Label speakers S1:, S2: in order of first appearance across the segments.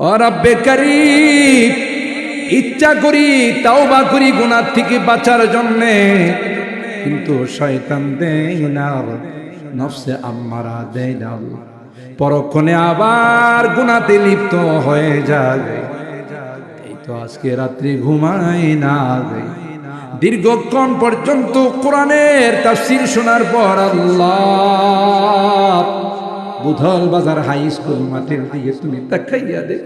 S1: ও রব্বে কারীম, ইচ্ছা করি তাওবা করি গুনাহ থেকে বাঁচার জন্য, কিন্তু শয়তান দেয় না, নফসে আম্মারা দেয় না, পরক্ষণে আবার গুনাহতে লিপ্ত হয়ে যায়। এই তো আজকে রাত্রি ঘুমাই না, দীর্ঘক্ষণ পর্যন্ত কোরআনের তাফসীর শোনার পর আল্লাহ বুধল বাজার হাই স্কুল মাঠের দিকে তুমি তাকাইয়া দে।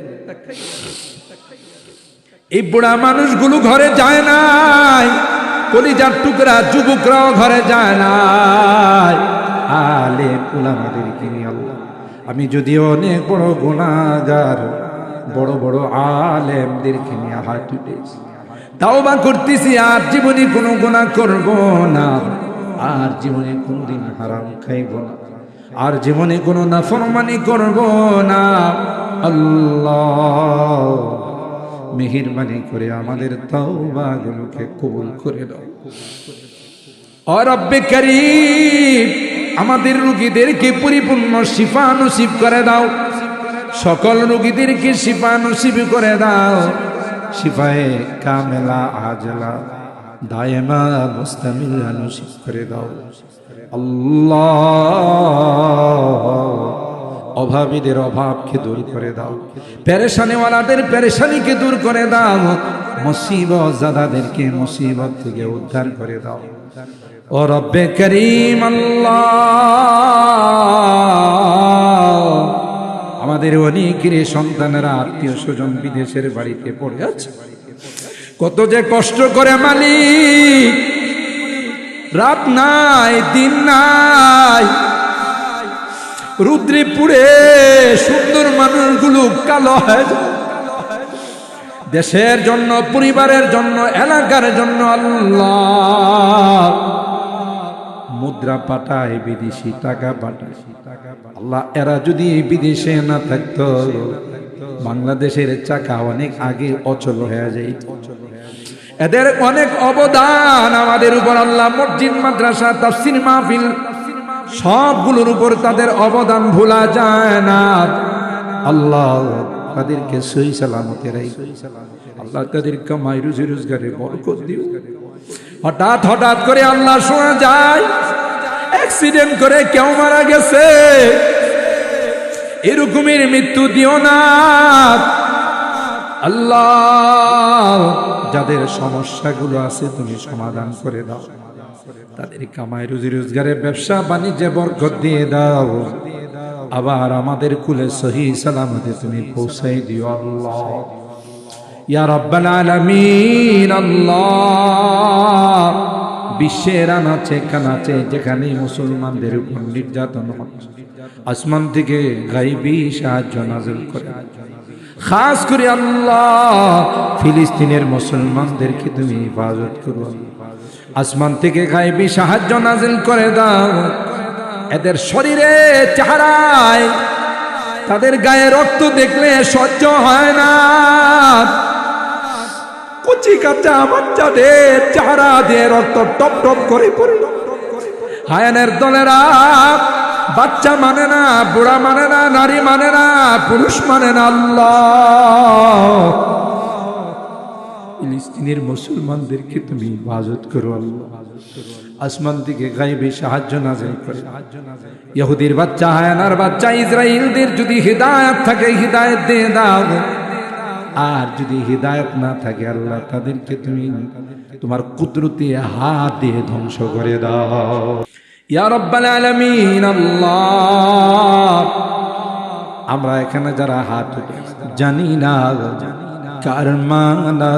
S1: এই বুড়া মানুষগুলো ঘরে যায় নাই, কলিজার টুকরা যুবকরাও ঘরে যায় নাই, আলেম উলামাদেরকে নিয়ে আল্লাহ আমি যদি অনেক বড় গুনাহগার, বড় বড় আলেমদেরকে নিয়ে হাত উঠেছি, তাওবা করতেছি, আর জীবনে কোনো গুনাহ করব না, আর জীবনে কোনদিন হারাম খাইব না, আর জীবনে কোনো নাফরমানি করব না। আল্লাহ মেহেরবানি করে আমাদের তাওবাগুলোকে কবুল করে দাও। ও রব্বে কারীম, আমাদের রোগীদেরকে পরিপূর্ণ শিফা নসিব করে দাও, সকল রোগীদেরকে শিফা নসিব করে দাও, শিফায়ে কামেলা আজলা দায়েমা মুস্তামিরা নসিব করে দাও। আল্লাহ অভাবীদের অভাবকে দূর করে দাও, পেরেশানিওয়ালাদের পেরেশানিকে দূর করে দাও, মুসিবত জাদাদেরকে মুসিবত থেকে উদ্ধার করে দাও। ও রব্বে কারীম আল্লাহ, আমাদের অনেকের সন্তানেরা আত্মীয় স্বজন বিদেশের বাড়িতে পড়ে আছে, কত যে কষ্ট করে মালিক, রাত নাই দিন নাই, রুদ্রে পুড়ে সুন্দর মানুষগুলো কালো হয়ে যায়, দেশের জন্য, পরিবারের জন্য, এলাকার জন্য আল্লাহ মুদ্রা পাঠায়, বিদেশি টাকা পাঠায়। আল্লাহ এরা যদি বিদেশে না থাকতো, বাংলাদেশের চাকা অনেক আগে অচল হয়ে যায়। এদের অনেক অবদান আমাদের উপর, আল্লাহ মসজিদ মাদ্রাসা তাফসীর মাহফিল সবগুলোর উপর তাদের অবদান ভোলা যায় না। আল্লাহ তাদেরকে সহি সালামতে রাখো, আল্লাহ তাদের কামাই রুজি রোজগারে বরকত দিও। হঠাৎ হঠাৎ করে আল্লাহ শোনা যায় অ্যাক্সিডেন্ট করে কেউ মারা গেছে, এরকমের মৃত্যু দিও না আল্লাহ। যাদের সমস্যাগুলো আছে তুমি সমাধান করে দাও, তাদের কামাই রুজি রোজগারে ব্যবসা বাণিজ্যে বরকত দিয়ে দাও, আবার আমাদের কুলে সহি সালামতে তুমি পৌঁছাই দিও আল্লাহ ইয়া রাব্বাল আলামিন। আল্লাহ বিশ্বের আনাচে কানাচে যেখানে মুসলমানদের উপর নির্যাতন হচ্ছে, আসমান থেকে গায়বী সাহায্য নাযিল করে, খাস করে আল্লাহ ফিলিস্তিনের মুসলমানদেরকে তুমি হেফাজত করো, আসমান থেকে গায়বী সাহায্য নাযিল করে দাও। এদের শরীরে চেহারায় তাদের গায়ে রক্ত দেখলে সহ্য হয় না, কচি কাঁচা বাচ্চাদের চেহারা দিয়ে রক্ত টপ টপ করে পড়ে। হায়ানের দলেরা বাচ্চা মানে না, বুড়া মানে না, নারী মানে না, পুরুষ মানে না। আল্লাহ ফিলিস্তিনের মুসলমানদেরকে তুমি হেফাজত করো আল্লাহ, আসমান থেকে গায়বী সাহায্য নাযিল করে। ইহুদির বাচ্চা, হায়ানার বাচ্চা, ইসরাইলদের যদি হিদায়াত থাকে হিদায়াত দিয়ে দাও, আর যদি হিদায়াত না থাকে আল্লাহ তাদেরকে তুমি তোমার কুদরতি হাত দিয়ে ধ্বংস করে দাও ইয়া রাব্বাল আলামিন। আল্লাহ আমরা এখানে যারা হাত উঠে জানি না কার মানা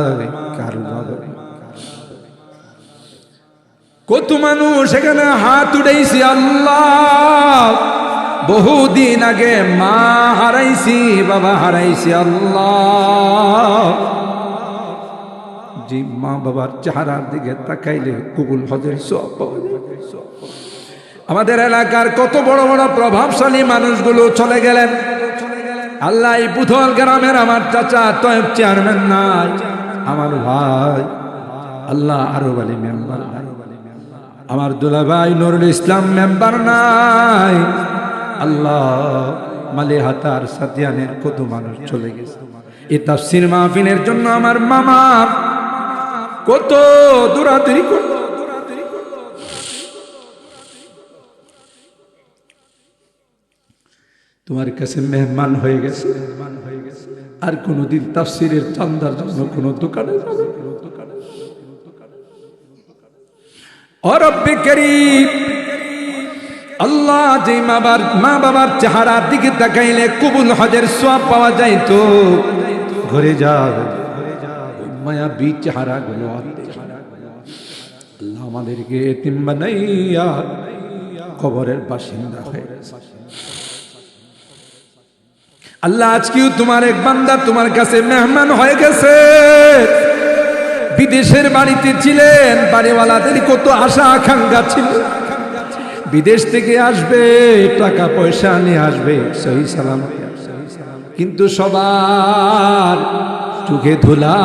S1: কার বাবা, কত মানুষ এখানে হাত উঠাইছি আল্লাহ, বহুদিন আগে মা হারাইছি, বাবা হারাইছি আল্লাহ, যে মা বাবার চেহারার দিকে তাকাইলে কবুল হজের সওয়াব পাওয়া যায়। আমাদের এলাকার কত বড় বড় প্রভাবশালী মানুষগুলো চলে গেলেন আল্লাহ। এই পুথল গ্রামের আমার চাচা তয়েব চেয়ারম্যান নাই, আমার ভাই আল্লাহ আরব আলী মেম্বার নাই, আমার দুলাভাই নুরুল ইসলাম মেম্বার নাই। আল্লাহ মালিহাতার সাতিয়ানের কত মানুষ চলে গেছে। এই তাফসীর মাহফিলের জন্য আমার মামা কত দৌড়াদৌড়ি করত। তোমার কাছে মেহমান হয়ে গেছে, আর কোনদিন তাফসীরের চান্দার জন্য কোন দোকানে যাবে। ও রব্বে কারীম, আল্লাহ যে মা বাবার চেহারার দিকে তাকাইলে কবুল হজের সওয়াব পাওয়া যায়, তো ঘরে যাও মায়াবী চেহারা গুলো আল্লাহ আমাদেরকে এতিম বানাইয়া কবরের বাসিন্দা হয়ে গেছে। আল্লাহ আজকেও তোমার এক বান্দা তোমার কাছে মেহমান হয়ে গেছে। বিদেশের বাড়িতে ছিলেন, বাড়িওয়ালাদের কত আশা আকাঙ্ক্ষা ছিল, বিদেশ থেকে আসবে, টাকা পয়সা নিয়ে আসবে, সহি সালামত, কিন্তু সবার চোখে ধুলা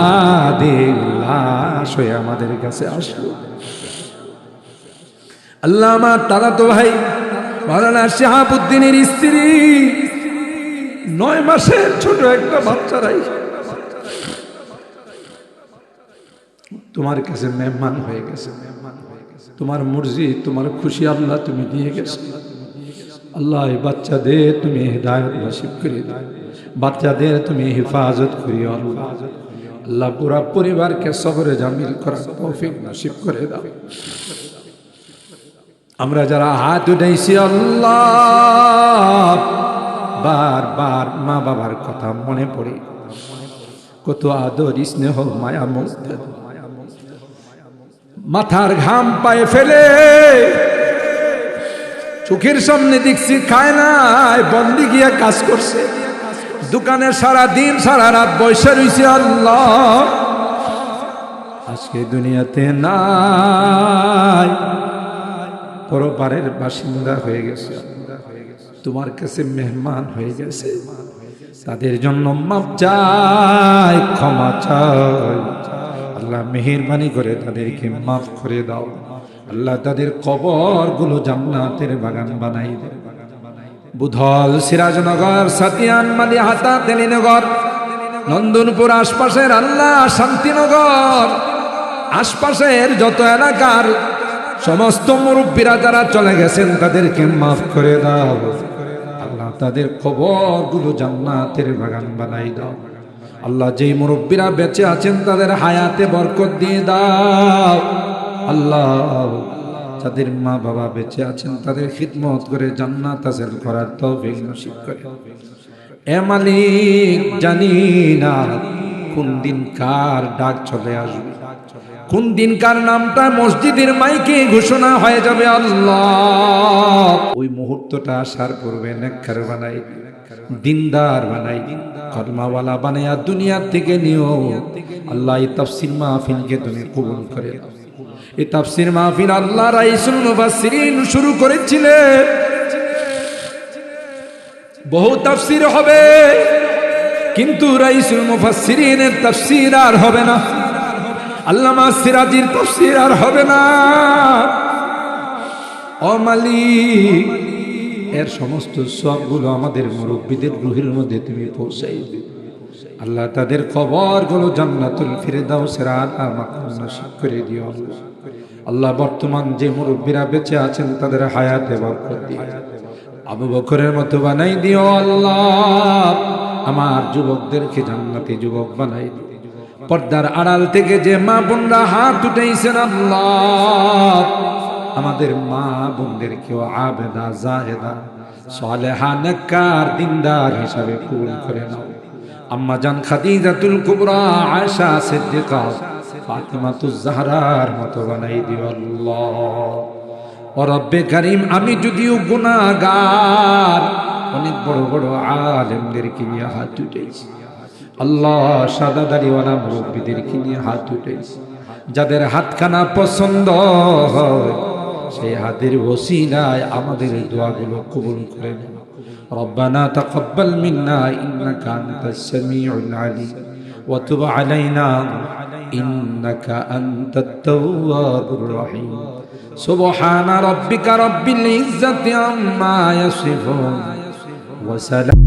S1: দিয়ে লাশ হয়ে আমাদের কাছে আসলো। আল্লাহ আমার তারা তো ভাই মাওলানা শিহাবুদ্দিনের স্ত্রী 9 মাসের ছোট একটা বাচ্চারাই তোমার কাছে মেহমান হয়ে গেছে। তোমার মর্জি, তোমার খুশি আল্লাহ তুমি দিয়ে গেছো। আল্লাহ এই বাচ্চাদের তুমি হিদায়াত নসিব করে দাও, বাচ্চাদের তুমি হেফাজত করিও আল্লাহ। আল্লাহ পুরা পরিবারকে সবরে জামিল করার তৌফিক নসিব করে দাও। আমরা যারা হাত উঠাইছি আল্লাহ, বারবার মা বাবার কথা মনে পড়ে, কত আদর স্নেহ মায়া মমতা, মাথার ঘাম পায়ে ফেলে চোখের সামনে দেখছি খায় নাই, বন্দি গিয়া কাজ করছে, দোকানে সারা দিন সারা রাত বসে রইছে। আল্লাহ আজকে দুনিয়াতে নাই, পরপারের বাসিন্দা হয়ে গেছে, তোমার কাছে মেহমান হয়ে গেছে। তাদের জন্য মাপ চাই, ক্ষমা চাই। আল্লাহ মেহেরবানি করে তাদেরকে মাফ করে দাও। আল্লাহ তাদের কবরগুলো জান্নাতের বাগান বানাই দাও। বুধল, সিরাজনগর, সাতিয়ান, মালিহাতা, তেলিনগর, নন্দনপুর আশপাশের আল্লাহ শান্তিনগর আশপাশের যত এলাকার সমস্ত মুরব্বীরা যারা চলে গেছেন তাদেরকে মাফ করে দাও। আল্লাহ তাদের কবরগুলো জান্নাতের বাগান বানাই দাও। আল্লাহ যেই মুরব্বীরা বেঁচে আছেন তাদের হায়াতে বরকত দিয়ে দাও। আল্লাহ যাদের মা বাবা বেঁচে আছেন তাদের খিদমত করে জান্নাত হাসিল করার তৌফিক নসিব করে। এ মালিক, জানি না কোন দিন কার ডাক চলে আসবে, কোন দিন কার নামটা মসজিদের মাইকে ঘোষণা হয়ে যাবে। আল্লাহ ওই মুহূর্তটা আসার পূর্বে নেককার বানাই, দিনদার বানাই, কর্মাওয়ালা বানাইয়া দুনিয়া থেকে নিও। আল্লাহ এই তাফসীর মাহফিলকে তুমি কবুল করে নাও। এই তাফসীর মাহফিল আল্লাহ রাইসুল মুফাসসিরিন শুরু করেছিলেন। বহু তাফসীর হবে, কিন্তু রাইসুল মুফাসসিরিনের তাফসীর আর হবে না, আল্লামা সিরাজির তাফসীর আর হবে না। ও মালিক, এর সমস্ত সবগুলো আমাদের মুরব্বীদের রুহের মধ্যে তুমি পৌঁছাই দিও। আল্লাহ তাদের কবরগুলো জান্নাতুল ফিরদাউসের আলা মাকাম নসিব করে দিও। আল্লাহ বর্তমান যে মুরব্বীরা বেঁচে আছেন তাদের হায়াতে বরকত দিও, আবু বকরের মতো বানাই দিও। আল্লাহ আমার যুবকদেরকে জান্নাতি যুবক বানাই দিও। পর্দার আড়াল থেকে যে মা বোনরা হাত উঠাইছেন, আল্লাহ আমাদের মা বোনদেরকেও আবেদা, জাহেদা, সালেহা, নেককার, দিনদার হিসাবে কবুল করে নাও। আম্মা জান খাদিজাতুল কুবরা, আয়েশা সিদ্দিকা, ফাতিমাতুজ জাহরার মতো বানাই দিও আল্লাহ। ও রব্বে কারীম, আমি যদিও গুনাহগার, অনেক বড় বড় আলেমদেরকে নিয়ে হাত উঠাইছি আল্লাহ, সাদা দাড়িওয়ালা মুরব্বীদেরকে নিয়ে হাত উঠাইছি। যাদের হাতখানা পছন্দ হয় সেই হাতের ওসিলায় আমাদের দোয়াগুলো কবুল করে নেন। রব্বানা তাকাব্বাল মিন্না ইন্নাকা আনতাস সামিউল আলিম ওয়া তুব আলাইনা ইন্নাকা আনতাত তাওয়াবুর রহিম। সুবহানা রাব্বিকা রাব্বিল ইজ্জাতি আম্মা ইয়াসিফুন ওয়া সালাম।